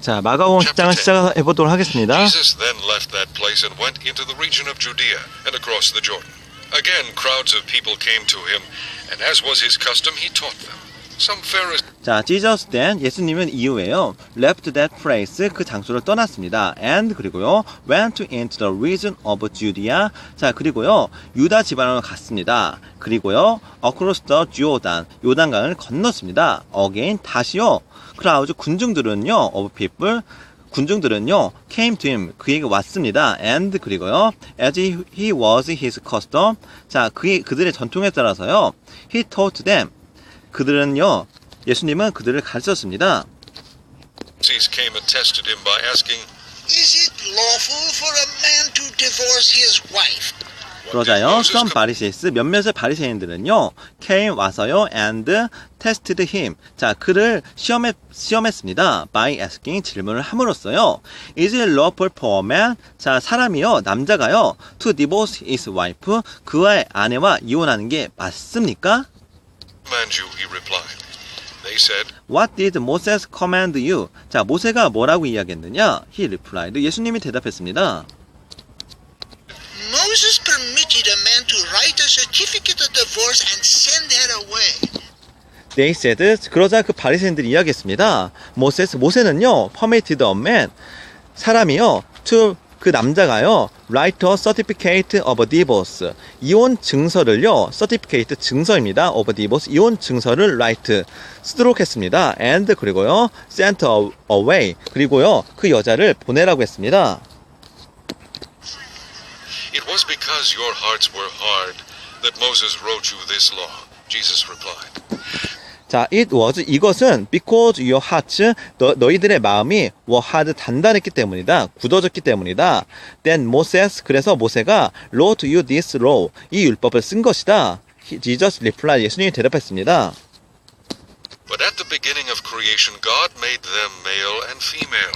자, 마가복음 10장을 시작해 보도록 하겠습니다. Jesus then left that place and went into the region of Judea and across the Jordan. Again, crowds of people came to him, and as was his custom, he taught them. Some Pharisees 자, Jesus then 예수님은 이후에요. left that place 그 장소를 떠났습니다. and 그리고요. went into the region of Judea. 자, 그리고요. 유다 지방으로 갔습니다. 그리고요. across the Jordan. 요단강을 건넜습니다. again 다시요. crowds 군중들은요. of people 군중들은요 came to him 그에게 왔습니다. and 그리고요 as he was his custom 자 그들의 전통에 따라서요 he taught them 그들은요 예수님은 그들을 가르쳤습니다. came and tested him by asking, Is it lawful for a man to divorce his wife? 그러자요 some Pharisees 몇몇의 바리새인들은요 came 와서요 and tested him 자 그를 시험했습니다. by asking 질문을 함으로써요 is it lawful for a man 자 사람이요 남자가요 to divorce his wife 그와의 아내와 이혼하는 게 맞습니까? command you, he replied. They said, What did Moses command you? 자 모세가 뭐라고 이야기했느냐? He replied 예수님이 대답했습니다. Moses permitted a man to write a certificate of divorce and send her away. They said 그러자 그 바리새인들이 이야기했습니다. 모세는요 permitted a man 사람이요 to 그 남자가요 write a certificate of divorce 이혼 증서를요 certificate 증서입니다 of divorce 이혼 증서를 write 쓰도록 했습니다. and 그리고요 sent away 그리고요 그 여자를 보내라고 했습니다. It was because your hearts were hard that Moses wrote you this law. Jesus replied. 자, 이것은 because your hearts 너희들의 마음이 were hard 단단했기 때문이다. 굳어졌기 때문이다. Then Moses 그래서 모세가 wrote you this law 이 율법을 쓴 것이다. Jesus replied 예수님이 대답했습니다. But at the beginning of creation, God made them male and female.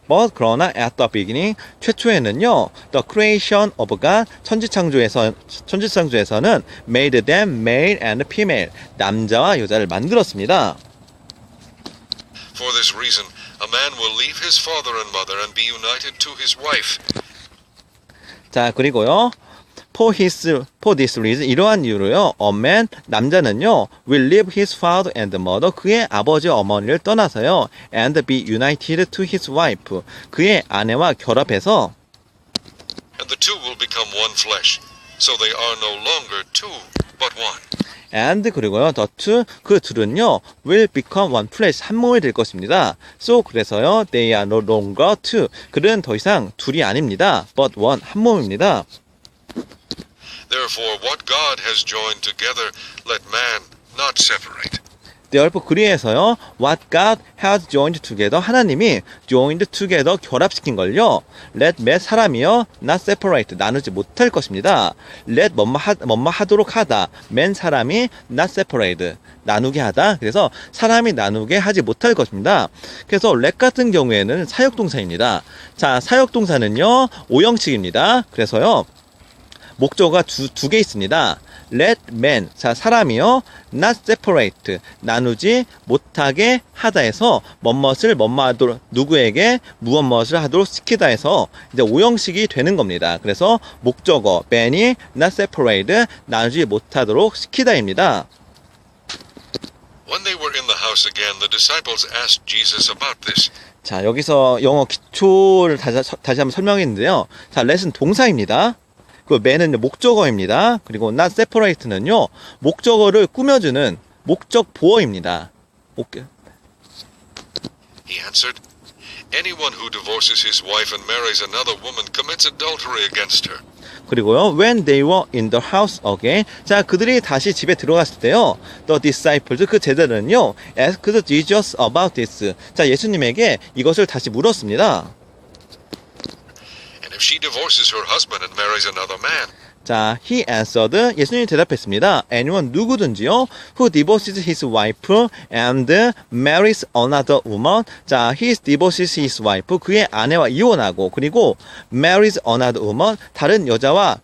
But 그러나 at the beginning 최초에는요 the creation of God 천지창조에서는 made them male and female 남자와 여자를 만들었습니다. For this reason, a man will leave his father and mother and be united to his wife. 자 그리고요 for this reason 이러한 이유로요 a man 남자는요 will leave his father and mother 그의 아버지와 어머니를 떠나서요 and be united to his wife 그의 아내와 결합해서 And the two will become one flesh. So they are no longer two, but one. and 그리고요 the two 그 둘은요 will become one flesh 한 몸이 될 것입니다. so 그래서요 they are no longer two 그들은 더 이상 둘이 아닙니다. but one 한 몸입니다. Therefore, what God has joined together, let man not separate. Therefore, 그리해서요, what God has joined together, 하나님이 joined together, 결합시킨 걸요, let man 사람이요, not separate, 나누지 못할 것입니다. let 뭐뭐 하도록 하다, man 사람이 not separate, 나누게 하다. 그래서 사람이 나누게 하지 못할 것입니다. 그래서 let 같은 경우에는 사역동사입니다. 자, 사역동사는요, 오형식입니다. 그래서요, 목적어가 두 개 있습니다. let man 자 사람이요 not separate 나누지 못하게 하다에서 뭐뭇을 뭐뭐하도록 누구에게 무엇을 하도록 시키다 해서 이제 오형식이 되는 겁니다. 그래서 목적어 man이 not separate 나누지 못하도록 시키다입니다. When they were in the house again, the disciples asked Jesus about this. 자 여기서 영어 기초를 다시 한번 설명했는데요. 자 let은 동사입니다. 그 man은 목적어입니다. 그리고 not separate는요 목적어를 꾸며주는 목적 보어입니다. He answered, Anyone who divorces his wife and marries another woman commits adultery against her. 그리고요 when they were in the house again 자 그들이 다시 집에 들어갔을 때요 the disciples 그 제자들은요 asked Jesus about this 자 예수님에게 이것을 다시 물었습니다. And if she divorces her husband and marries another man, 자, he answered. 예수님이 대답했습니다. Anyone 누구든지요, who divorces his wife and marries another woman. 자, he divorces his wife. 그의 아내와 이혼하고, 그리고 marries another woman. 다른 여자와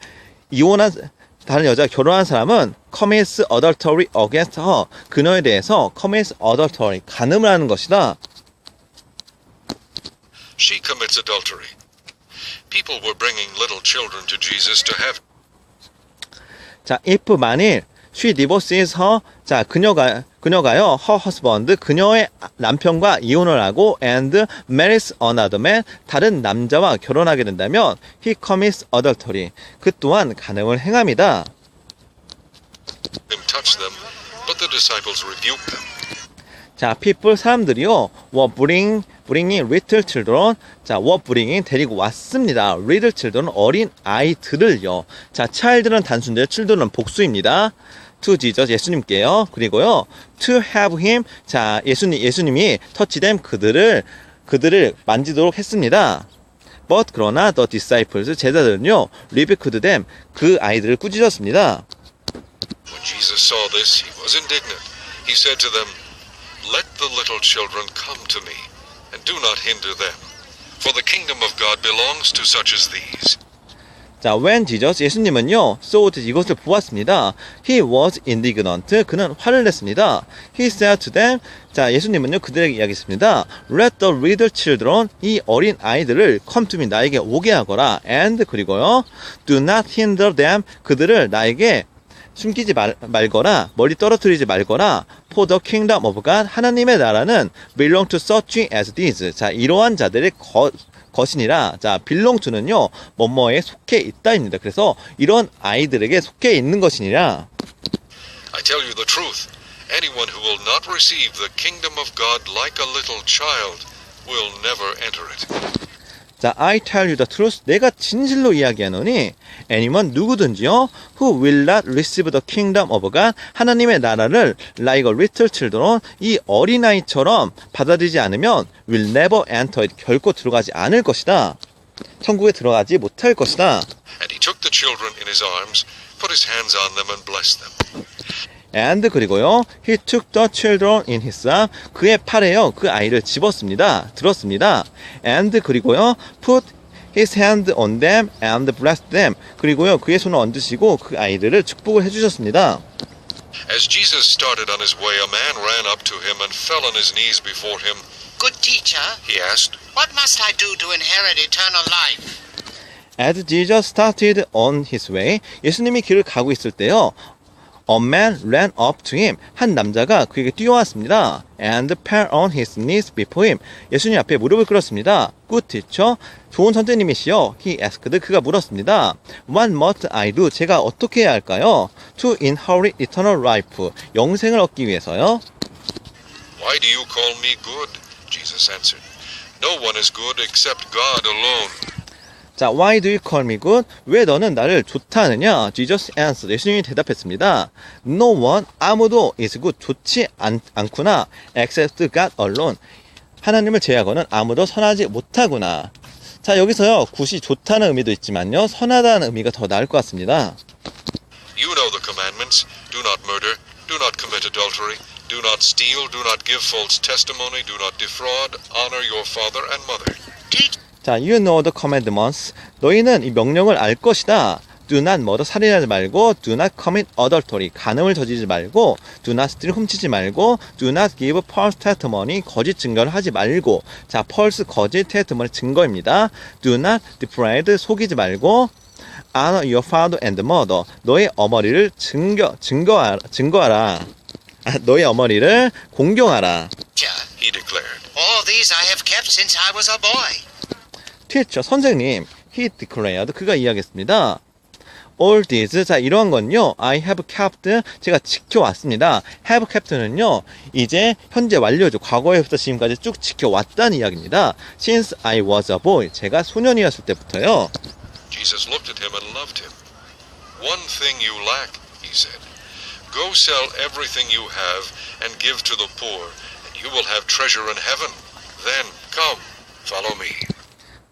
결혼한 사람은 commits adultery against her. 그녀에 대해서 commits adultery, 간음을 하는 것이다. she commits adultery. People were bringing little children to Jesus to have 자, if 만일 she divorces her, 자, 그녀가요, her husband, 그녀의 남편과 이혼을 하고 and marries another man, 다른 남자와 결혼하게 된다면 he commits adultery. 그 또한 간음을 행합니다. him touch them, but the disciples rebuked them. 자, people 사람들이요, were bringing little children. 자, were bringing 데리고 왔습니다. little children 어린 아이들을요. 자, child는 단수인데 children은 복수입니다. to Jesus 예수님께요. 그리고요, to have him. 자, 예수님이 touch them 그들을 만지도록 했습니다. But 그러나 the disciples 제자들은요, rebuked them 그 아이들을 꾸짖었습니다. When Jesus saw this, he was indignant. He said to them, "Let the little children come to me, and do not hinder them, for the kingdom of God belongs to such as these." 자, when Jesus 예수님은요, saw 이것을 보았습니다. He was indignant. 그는 화를 냈습니다. He said to them. 자, 예수님은요, 그들에게 이야기했습니다. Let the little children, 이 어린 아이들을 come to me, 나에게 오게 하거라. And 그리고요, do not hinder them, 그들을 나에게 숨기지 말거라, 멀리 떨어뜨리지 말거라. For the kingdom of God, 하나님의 나라는 belong to such as these. 자, 이러한 자들의 것이니라. 자, belong to는요, 뭐뭐에 속해 있다입니다. 그래서 이런 아이들에게 속해 있는 것이니라. I tell you the truth. Anyone who will not receive the kingdom of God like a little child will never enter it. 자, I tell you the truth. 내가 진실로 이야기하노니 anyone 누구든지요 who will not receive the kingdom of God 하나님의 나라를 like a little children 이 어린아이처럼 받아들이지 않으면 will never enter it 결코 들어가지 않을 것이다. 천국에 들어가지 못할 것이다. And he took the children in his arms, put his hands on them and blessed them. And 그리고요, he took the children in his arm. 그의 팔에요, 그 아이를 집었습니다. 들었습니다. And 그리고요, put his hand on them and blessed them. 그리고요, 그의 손을 얹으시고 그 아이들을 축복을 해주셨습니다. As Jesus started on his way, a man ran up to him and fell on his knees before him. Good teacher, He asked, what must I do to inherit eternal life? As Jesus started on his way, 예수님이 길을 가고 있을 때요, a man ran up to him. 한 남자가 그에게 뛰어왔습니다. And fell on his knees before him. 예수님 앞에 무릎을 꿇었습니다. Good teacher, 좋은 선생님이시여. He asked, 그가 물었습니다. What must I do? 제가 어떻게 해야 할까요? To inherit eternal life. 영생을 얻기 위해서요. "Why do you call me good?" Jesus answered. "No one is good except God alone." 자, why do you call me good? 왜 너는 나를 좋다 하느냐? Jesus answered. 예수님이 대답했습니다. No one, 아무도 is good, 좋지 않구나. Except God alone. 하나님을 제외하고는 아무도 선하지 못하구나. 자, 여기서요, 굿이 좋다는 의미도 있지만요, 선하다는 의미가 더 나을 것 같습니다. You know the commandments. Do not murder. Do not commit adultery. Do not steal. Do not give false testimony. Do not defraud. Honor your father and mother. Teach 자, you know the commandments. 너희는 이 명령을 알 것이다. Do not murder, 살인하지 말고, do not commit adultery, 간음을 저지르지 말고, do not steal, 훔치지 말고, do not give false testimony, 거짓 증거를 하지 말고. 자, false, 거짓, testimony, 증거입니다. Do not defraud, 속이지 말고, honor your father and mother, 너의 어머니를 증거하라. 너의 어머니를 공경하라. teacher, He declared. all these I have kept since I was a boy. teacher, 선생님, he declared, 그가 이야기했습니다. all these, 자, 이러한 건요, I have kept, 제가 지켜왔습니다. have kept는요, 이제 현재 완료죠. 과거에부터 지금까지 쭉 지켜왔다는 이야기입니다. since I was a boy, 제가 소년이었을 때부터요. Jesus looked at him and loved him. "One thing you lack," he said. "Go sell everything you have and give to the poor, and you will have treasure in heaven. Then come, follow me."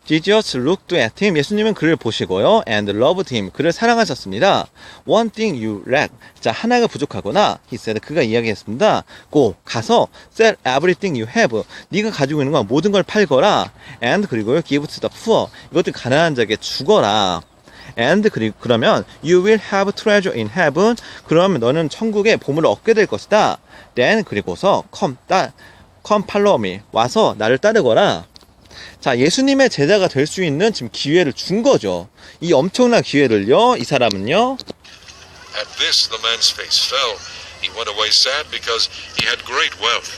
Jesus looked at him. 예수님은 그를 보시고요. And loved him. 그를 사랑하셨습니다. One thing you lack. 자, 하나가 부족하구나. He said. 그가 이야기했습니다. Go. 가서 sell everything you have. 네가 가지고 있는 건 모든 걸 팔거라. And 그리고요. Give to the poor. 이것들 가난한 자에게 주거라. And 그러면 you will have treasure in heaven. 그러면 너는 천국에 보물을 얻게 될 것이다. Then 그리고서 come follow me. 와서 나를 따르거라. 자, 예수님의 제자가 될 수 있는 지금 기회를 준 거죠. 이 엄청난 기회를요, 이 사람은요. At this, the man's face fell. He went away sad because he had great wealth.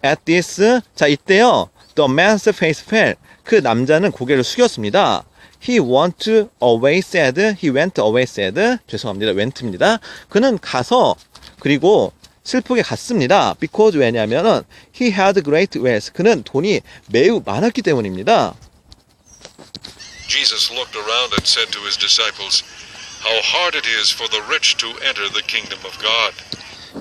At this, 자, 이때요, the man's face fell. 그 남자는 고개를 숙였습니다. He went away sad. He went away sad. 죄송합니다. went입니다. 그는 가서, 그리고 슬프게 갔습니다. Because 왜냐면은 he had great wealth. 그는 돈이 매우 많았기 때문입니다. Jesus looked around and said to his disciples, How hard it is for the rich to enter the kingdom of God.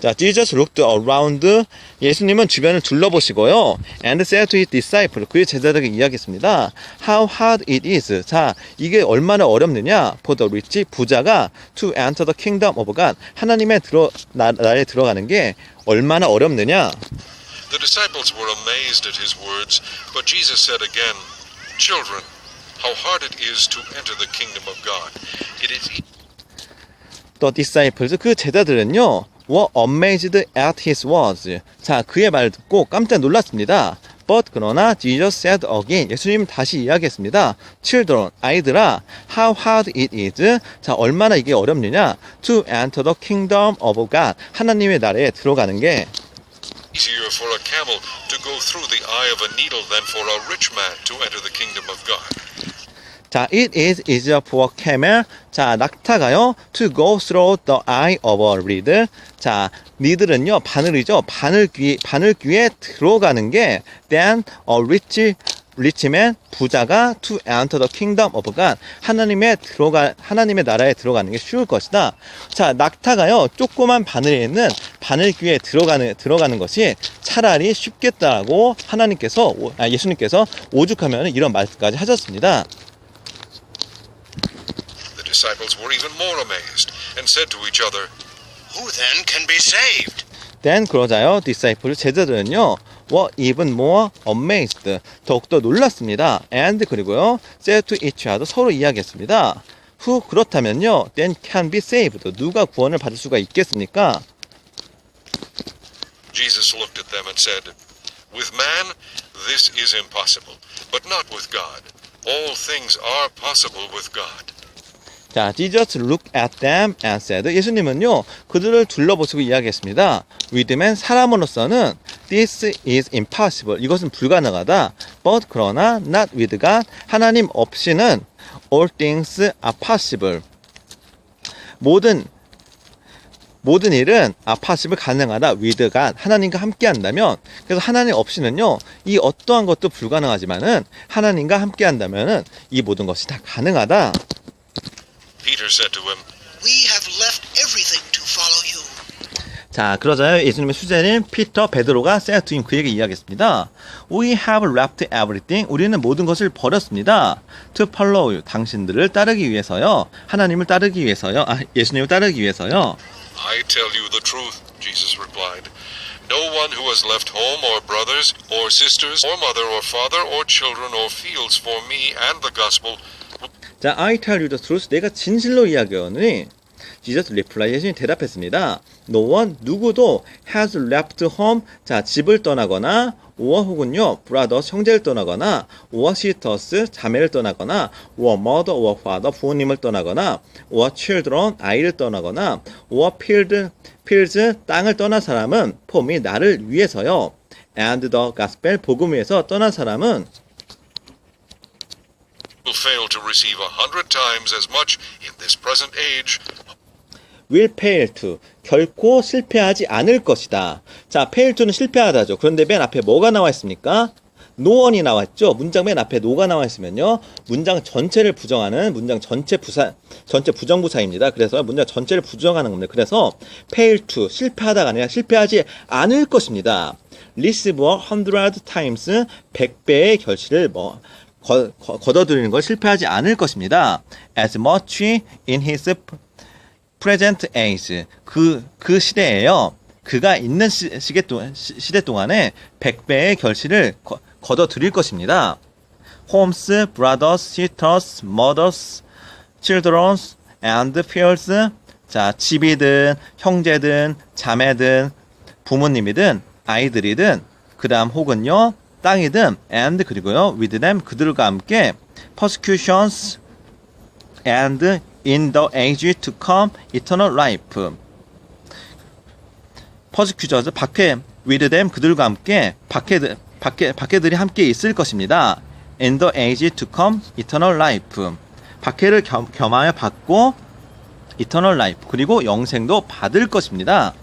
자, Jesus looked around. 예수님은 주변을 둘러보시고요. And said to his disciples. 그의 제자들에게 이야기했습니다. How hard it is. 자, 이게 얼마나 어렵느냐. For the rich, 부자가 to enter the kingdom of God. 하나님의 나라에 들어가는 게 얼마나 어렵느냐. The disciples were amazed at his words, but Jesus said again, Children, how hard it is to enter the kingdom of God. It is The disciples, 그 제자들은요, were amazed at his words. 자, 그의 말 듣고 깜짝 놀랐습니다. But 그러나 Jesus said again. 예수님은 다시 이야기했습니다. Children, 아이들아, how hard it is. 자, 얼마나 이게 어렵느냐. To enter the kingdom of God. 하나님의 나라에 들어가는 게 easier for a camel to go through the eye of a needle than for a rich man to enter the kingdom of God. 자, it is easier for a camel. 자, 낙타가요. To go through the eye of a needle. 자, 니들은요, 바늘이죠. 바늘귀에 들어가는 게 than a rich man, 부자가 to enter the kingdom of God. 하나님의 나라에 들어가는 게 쉬울 것이다. 자, 낙타가요, 조그만 바늘에 있는 바늘귀에 들어가는 것이 차라리 쉽겠다고 예수님께서 오죽하면 이런 말씀까지 하셨습니다. The disciples were even more amazed and said to each other, Who then can be saved? Then 그러자요, disciple 제자들은요, were even more amazed. 더욱더 놀랐습니다. And 그리고요, said to each other 서로 이야기했습니다. Who 그렇다면요, then can be saved. 누가 구원을 받을 수가 있겠습니까? Jesus looked at them and said, With man, this is impossible, but not with God. All things are possible with God. 자, Jesus looked at them and said. 예수님은요, 그들을 둘러보시고 이야기했습니다. With man, 사람으로서는 this is impossible. 이것은 불가능하다. But 그러나 not with God. 하나님 없이는 all things are possible. 모든 일은 possible 가능하다. with God. 하나님과 함께 한다면, 그래서 하나님 없이는요, 이 어떠한 것도 불가능하지만은 하나님과 함께 한다면은 이 모든 것이 다 가능하다. Peter said to him, We have left everything to follow you. 자, 그러자요, 예수님의 수제인 베드로가 said to him, 그에게 이야기했습니다. We have left everything. 우리는 모든 것을 버렸습니다. To follow you. 당신들을 따르기 위해서요. 하나님을 따르기 위해서요. 예수님을 따르기 위해서요. I tell you the truth, Jesus replied. No one who has left home or brothers or sisters or mother or father or children or fields for me and the gospel. 자, I tell you the truth. 내가 진실로 이야기하오니 Jesus replied. 예수님이 대답했습니다. No one, 누구도 has left home. 자, 집을 떠나거나 or 혹은요, brothers, 형제를 떠나거나 or sisters, 자매를 떠나거나 or mother or father, 부모님을 떠나거나 or children, 아이를 떠나거나 or fields, 땅을 떠난 사람은 for me, 나를 위해서요. and the gospel, 복음 위해서 떠난 사람은 Will fail to receive 100 times as much in this present age. will fail to, 결코 실패하지 않을 것이다. 자, fail to는 실패하다죠. 그런데 맨 앞에 뭐가 나와 있습니까? no one이 나와 있죠. 문장 맨 앞에 no가 나와 있으면요, 문장 전체를 부정하는 문장 전체 부정부사입니다. 그래서 문장 전체를 부정하는 겁니다. 그래서 fail to, 실패하다가 아니라 실패하지 않을 것입니다. receive 100 times, 100배의 결실을 거둬들이는 걸 실패하지 않을 것입니다. as much in his present age. 그 시대에요. 그가 있는 시대 동안에 100배의 결실을 거둬들일 것입니다. homes, brothers, sisters, mothers, children, and fields. 자, 집이든, 형제든, 자매든, 부모님이든, 아이들이든, 그 다음 혹은요, 땅이든 and 그리고요 with them 그들과 함께 persecutions and in the age to come eternal life. persecutors 박해 with them 그들과 함께 박해들이 함께 있을 것입니다. in the age to come eternal life. 박해를 겸하여 받고 eternal life 그리고 영생도 받을 것입니다.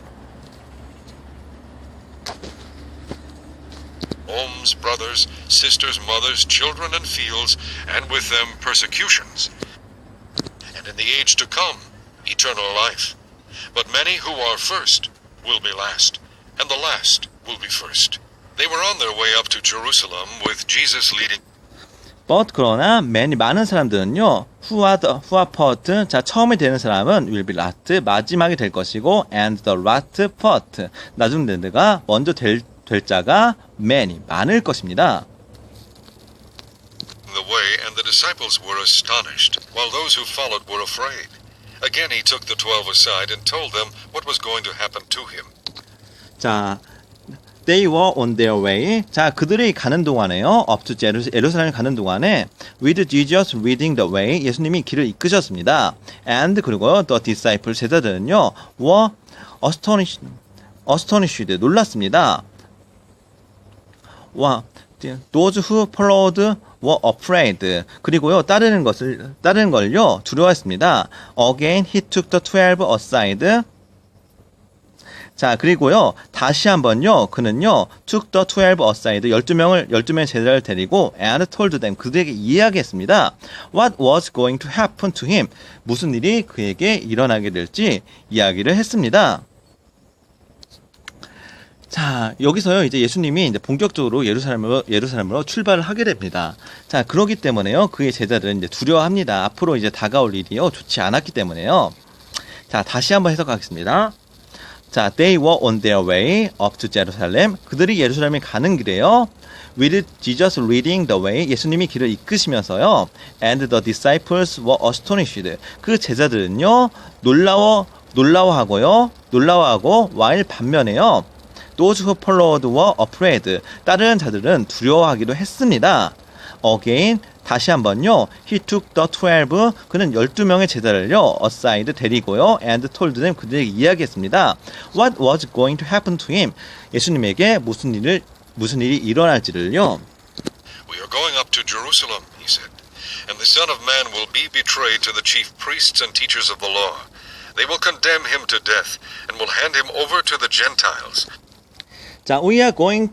Homes, brothers, sisters, mothers, children, and fields, and with them persecutions. And in the age to come, eternal life. But many who are first will be last, and the last will be first. They were on their way up to Jerusalem with Jesus leading. but 그러나 많은 사람들은요 who are first 자 처음에 되는 사람은 will be last 마지막이 될 것이고 and the last first 나중되는가 먼저 될 자가 많을 것입니다. The way, and the disciples were astonished, while those who followed were afraid. Again he took the 12 aside and told them what was going to happen to him. 자, they were on their way. 자, 그들이 가는 동안에요. up to 예루살렘 가는 동안에 with Jesus leading the way. 예수님이 길을 이끄셨습니다. and 그리고 the disciples 제자들은요. were astonished 놀랐습니다. 와, those who followed were afraid. 그리고요, 따르는 걸요, 두려워했습니다. Again, he took the 12 aside. 자, 그리고요, 다시 한번요, 그는요, took the 12 aside. 12명의 제자를 데리고, and told them. 그들에게 이야기했습니다. What was going to happen to him? 무슨 일이 그에게 일어나게 될지 이야기를 했습니다. 자, 여기서요, 이제 예수님이 이제 본격적으로 예루살렘으로 출발을 하게 됩니다. 자, 그러기 때문에요, 그의 제자들은 이제 두려워합니다. 앞으로 이제 다가올 일이요, 좋지 않았기 때문에요. 자, 다시 한번 해석하겠습니다. 자, they were on their way up to Jerusalem. 그들이 예루살렘에 가는 길에요. with Jesus leading the way. 예수님이 길을 이끄시면서요. and the disciples were astonished. 그 제자들은요, 놀라워하고 while 반면에요. those who followed were afraid. 따르는 자들은 두려워하기도 했습니다. again, 다시 한번요. he took the 12. 그는 12명의 제자를요. aside 데리고요. and told them. 그들에게 이야기했습니다. what was going to happen to him? 예수님에게 무슨 일이 일어날지를요. We are going up to Jerusalem, he said, and the Son of Man will be betrayed to the chief priests and teachers of the law. They will condemn him to death and will hand him over to the Gentiles. 자, we are going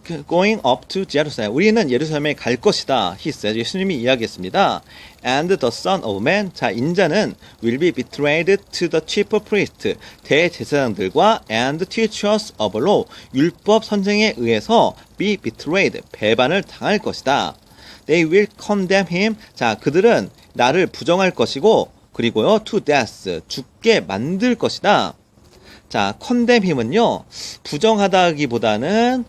up to Jerusalem. 우리는 예루살렘에 갈 것이다. He said. 예수님이 이야기했습니다. And the Son of Man. 자, 인자는 will be betrayed to the chief priests. 대제사장들과 and teachers of law. 율법 선생에 의해서 be betrayed. 배반을 당할 것이다. They will condemn him. 자, 그들은 나를 부정할 것이고 그리고요 to death. 죽게 만들 것이다. 자, condemn him은요, 부정하다기보다는,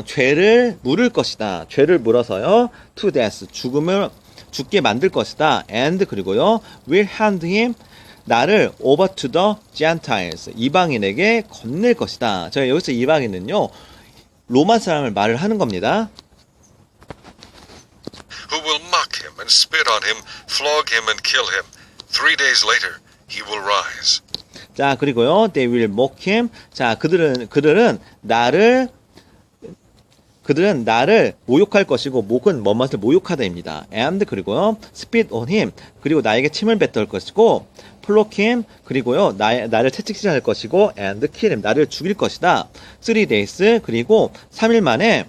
죄를 물을 것이다. 죄를 물어서요, to death. 죽게 만들 것이다. and, 그리고요, will hand him. 나를 over to the Gentiles. 이방인에게 건넬 것이다. 제가 여기서 이방인은요, 로마 사람을 말을 하는 겁니다. Who will mock him and spit on him, flog him and kill him. 3 days later, he will rise. 자, 그리고요, they will mock him. 자, 그들은 나를 모욕할 것이고, 목은 뭔맛을 모욕하다입니다. and, 그리고요, spit on him. 그리고 나에게 침을 뱉을 것이고, flog him. 그리고요, 나를 채찍질할 것이고, and kill him. 나를 죽일 것이다. 3 days. 그리고 3일 만에,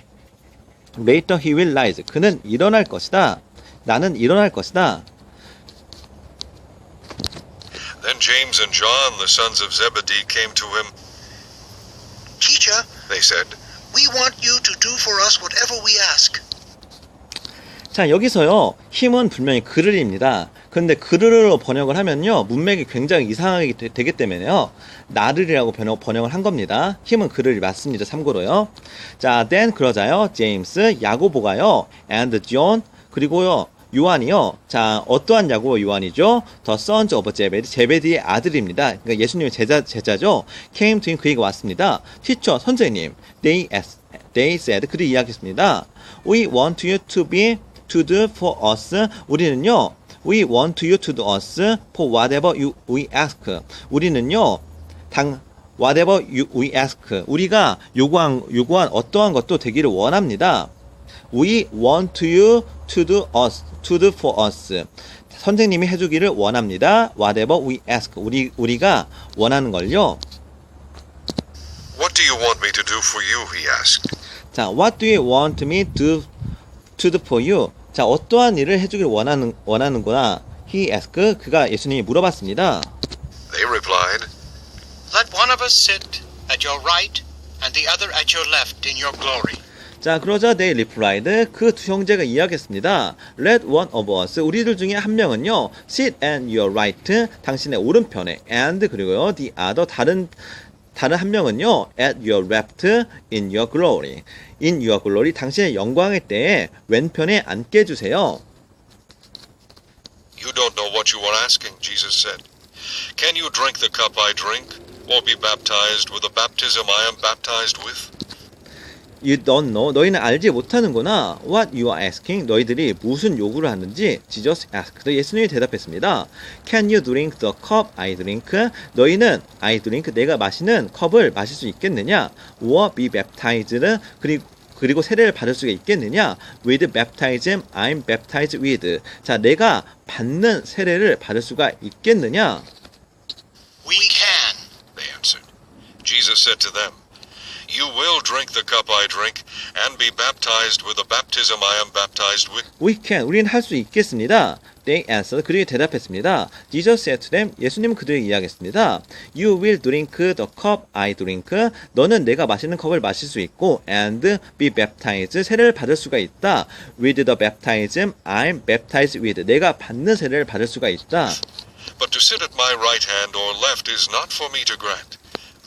later he will rise. 그는 일어날 것이다. 나는 일어날 것이다. Then James and John, the sons of Zebedee, came to him. Teacher, They said, we want you to do for us whatever we ask. 자, 여기서요, 힘은 분명히 그를입니다. 그런데 그르르로 번역을 하면요, 문맥이 굉장히 이상하게 되기 때문에요, 나를이라고 번역을 한 겁니다. 힘은 그를이 맞습니다. 참고로요. 자, then 그러자요, 제임스, 야고보가요, and John, 그리고요, 요한이요. 자, 어떠한 야고보 요한이죠? The sons of 제베디의 아들입니다. 그러니까 예수님의 제자죠. Came to him, 그에게 왔습니다. Teacher, 선생님. They They said. 그들이 이야기했습니다. We want you to do for us. 우리는요. We want you to do us for whatever we ask. 우리는요. whatever we ask. 우리가 요구한 어떠한 것도 되기를 원합니다. We want you to do for us. 선생님이 해주기를 원합니다. Whatever we ask. 우리가 원하는 걸요. What do you want me to do for you? He asked. 자, what do you want me to do for you? 자, 어떠한 일을 해주기를 원하는구나. He asked. 그가 예수님이 물어봤습니다. They replied, Let one of us sit at your right and the other at your left in your glory. 자, 그러자 they replied. 그 두 형제가 이야기했습니다. Let one of us. 우리들 중에 한 명은요. Sit at your right. 당신의 오른편에. And 그리고요. The other 다른 한 명은요. At your left. In your glory. In your glory. 당신의 영광의 때에 왼편에 앉게 해주세요. You don't know what you are asking, Jesus said. Can you drink the cup I drink, or be baptized with the baptism I am baptized with? You don't know. 너희는 알지 못하는구나. What you are asking. 너희들이 무슨 요구를 하는지 Jesus asked. 예수님이 대답했습니다. Can you drink the cup I drink? 너희는 I drink 내가 마시는 컵을 마실 수 있겠느냐? Or be baptized 그리고 세례를 받을 수가 있겠느냐? With baptism I'm baptized with. 자, 내가 받는 세례를 받을 수가 있겠느냐? We can. They answered. Jesus said to them, You will drink the cup I drink, and be baptized with the baptism I am baptized with. We can. 우리는 할 수 있겠습니다. They answered. 그들이 대답했습니다. Jesus said to them. 예수님은 그들에게 이야기했습니다. You will drink the cup I drink. 너는 내가 마시는 컵을 마실 수 있고 and be baptized. 세례를 받을 수가 있다. With the baptism I'm baptized with. 내가 받는 세례를 받을 수가 있다. But to sit at my right hand or left is not for me to grant.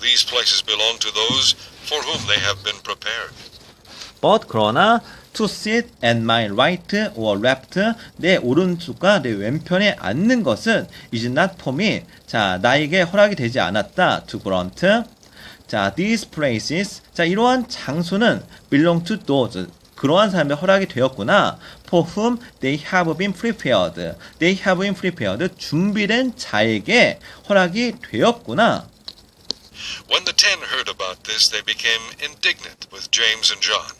These places belong to those for whom they have been prepared. But 그러나 to sit at my right or left 내 오른쪽과 내 왼편에 앉는 것은 is not for me. 자, 나에게 허락이 되지 않았다. To grant. 자, these places. 자, 이러한 장소는 belong to those. 그러한 사람의 허락이 되었구나. For whom they have been prepared. They have been prepared. 준비된 자에게 허락이 되었구나. When the 10 heard about this, they became indignant with James and John.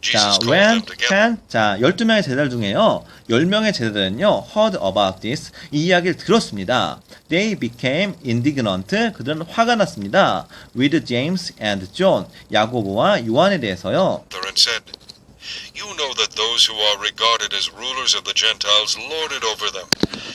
자, Jesus called when them together. 10, 자, 12명의 제자들 중에요. 10명의 제자들은요, heard about this, 이 이야기를 들었습니다. They became indignant, 그들은 화가 났습니다. With James and John, 야고보와 요한에 대해서요. And said, You know that those who are regarded as rulers of the Gentiles lord it over them,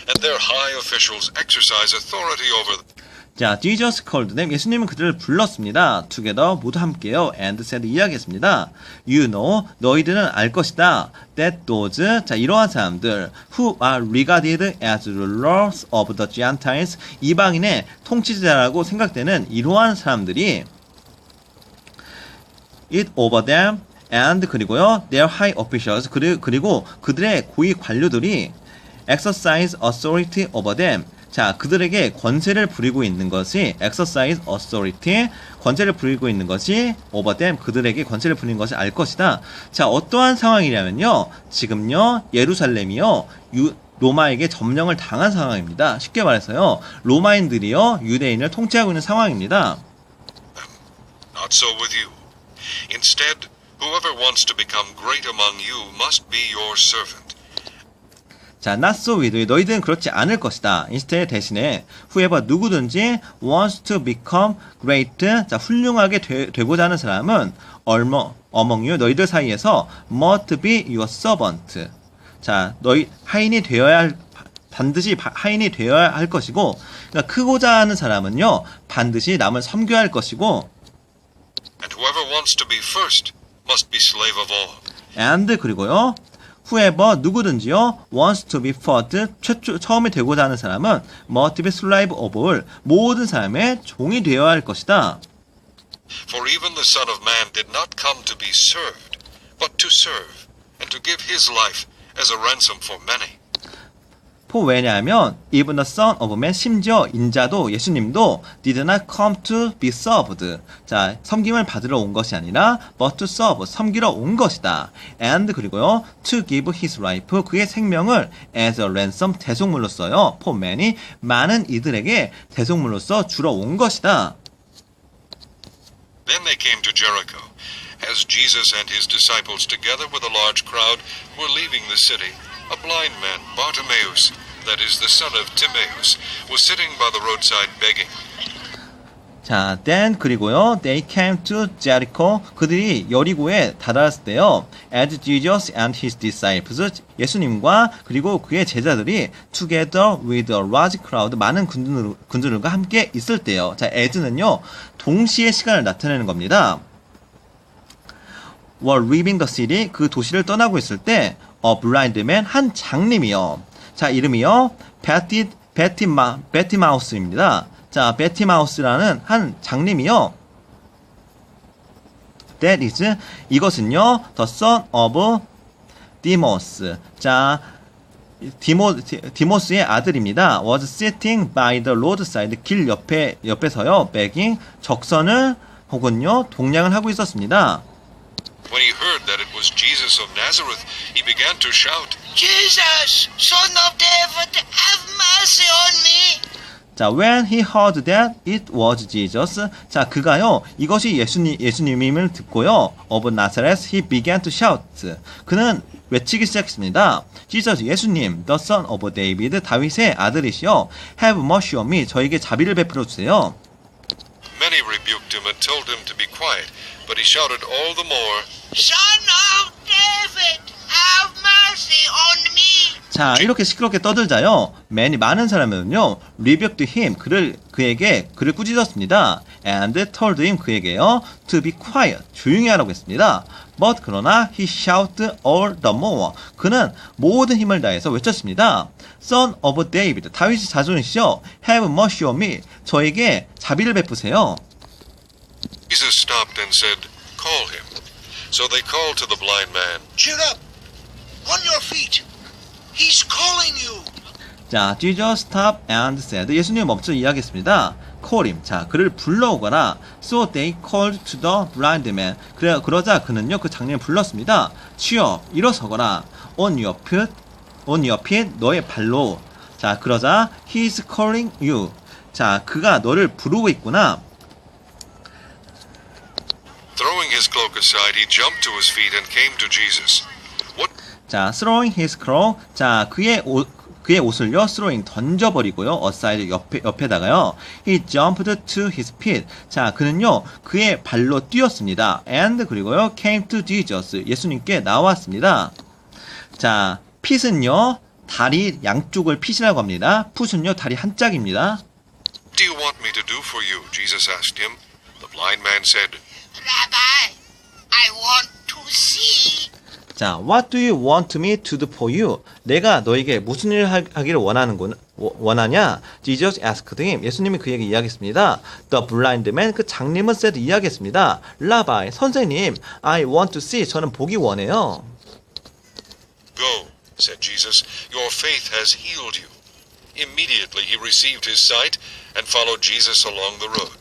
and their high officials exercise authority over them. 자, Jesus called them. 예수님은 그들을 불렀습니다. Together, 모두 함께요. And said, 이야기했습니다. You know, 너희들은 알 것이다. That those, 자, 이러한 사람들, who are regarded as rulers of the Gentiles, 이방인의 통치자라고 생각되는 이러한 사람들이 it over them, and 그리고요, their high officials, 그리고 그들의 고위 관료들이 exercise authority over them, 자, 그들에게 권세를 부리고 있는 것이 exercise authority, 권세를 부리고 있는 것이 over them, 그들에게 권세를 부리는 것이 알 것이다. 자, 어떠한 상황이냐면요. 지금요, 예루살렘이요, 로마에게 점령을 당한 상황입니다. 쉽게 말해서요, 로마인들이요, 유대인을 통치하고 있는 상황입니다. Not so with you. Instead, whoever wants to become great among you must be your servant. 자, not so with you. 너희들은 그렇지 않을 것이다. instead 대신에 whoever 누구든지 wants to become great. 자, 훌륭하게 되고자 하는 사람은 among you. 너희들 사이에서 must be your servant. 자, 너희 하인이 반드시 하인이 되어야 할 것이고, 그러니까 크고자 하는 사람은요, 반드시 남을 섬겨야 할 것이고, And whoever wants to be first must be slave of all. and 그리고요, whoever 누구든지요 wants to be first 처음이 되고자 하는 사람은 must be slave of all 모든 사람의 종이 되어야 할 것이다. For even the Son of Man did not come to be served, but to serve, and to give his life as a ransom for many. for 왜냐하면 even the son of man 심지어 인자도 예수님도 did not come to be served. 자, 섬김을 받으러 온 것이 아니라 but to serve 섬기러 온 것이다. and 그리고요 to give his life 그의 생명을 as a ransom 대속물로써요 for many 많은 이들에게 대속물로써 주러 온 것이다. Then they came to Jericho. As Jesus and his disciples, together with a large crowd, were leaving the city, a blind man, Bartimaeus, that is the son of Timaeus, was sitting by the roadside begging. 자, then 그리고요 they came to Jericho 그들이 여리고에 다다랐을 때요 as Jesus and his disciples 예수님과 그리고 그의 제자들이 together with a large crowd 많은 군중들과 함께 있을 때요. 자, as는요 동시에 시간을 나타내는 겁니다. were leaving the city 그 도시를 떠나고 있을 때 a blind man 한 장님이요. 자, 이름이요 베티마우스입니다. 자, 베티마우스라는 한 장님이요. That is 이것은요 the son of 디모스. 자, 디모스의 아들입니다. was sitting by the roadside 길 옆에서요 begging 적선을 혹은요 동냥을 하고 있었습니다. When he heard that it was Jesus of Nazareth, he began to shout, Jesus, son of David, have mercy on me. 자, when he heard that it was Jesus. 자, 그가요, 이것이 예수님임을 듣고요, of Nazareth, he began to shout. 그는 외치기 시작했습니다. Jesus, 예수님, the son of David, 다윗의 아들이시여, have mercy on me, 저에게 자비를 베풀어 주세요. Many rebuked him and told him to be quiet, but he shouted all the more, Son of David, have mercy on me. 자, 이렇게 시끄럽게 떠들자요, 많은 사람은요, rebuked him, 그에게 그를 꾸짖었습니다. and told him, 그에게요, to be quiet, 조용히 하라고 했습니다. but 그러나 he shouted all the more, 그는 모든 힘을 다해서 외쳤습니다. son of David, 다윗의 자손이시여, have mercy on me, 저에게 자비를 베푸세요. Jesus stopped and said, Call him. So they called to the blind man. Cheer up. On your feet. He's calling you. 자, Jesus stopped and said, 예수님 멈춰 이야기했습니다. call him. 자, 그를 불러오거라. So they called to the blind man. 그러자 그는요, 그 장님을 불렀습니다. 취업, 일어서거라. On your feet, 너의 발로. 자, 그러자 he is calling you. 자, 그가 너를 부르고 있구나. Throwing his cloak aside, he jumped to his feet and came to Jesus. What? 자, throwing his cloak. 자, 그의 옷을요, throwing 던져버리고요, aside 옆에다가요, he jumped to his feet. 자, 그는요, 그의 발로 뛰었습니다. and 그리고요, came to Jesus. 예수님께 나왔습니다. 자, feet은요, 다리 양쪽을 feet이라고 합니다. foot은요, 다리 한 짝입니다. What do you want me to do for you? Jesus asked him. The blind man said, Rabbi, I want to see. 자, what do you want me to do for you? 내가 너에게 무슨 일을 하기를 원하냐? Jesus asked him. 예수님이 그에게 이야기했습니다. The blind man, 그 장님은 said 이야기했습니다. Rabbi, 선생님, I want to see. 저는 보기 원해요. Go, said Jesus. Your faith has healed you. Immediately he received his sight and followed Jesus along the road.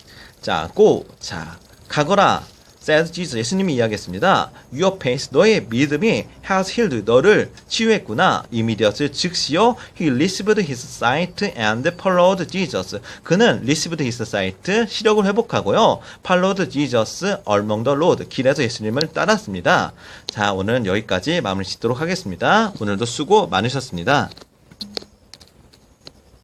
자, go. 자, 가거라. said Jesus. 예수님이 이야기했습니다. Your faith, 너의 믿음이 has healed, 너를 치유했구나. Immediately, 즉시요. He received his sight and followed Jesus. 그는 received his sight, 시력을 회복하고요. followed Jesus along the road. 길에서 예수님을 따랐습니다. 자, 오늘은 여기까지 마무리 짓도록 하겠습니다. 오늘도 수고 많으셨습니다.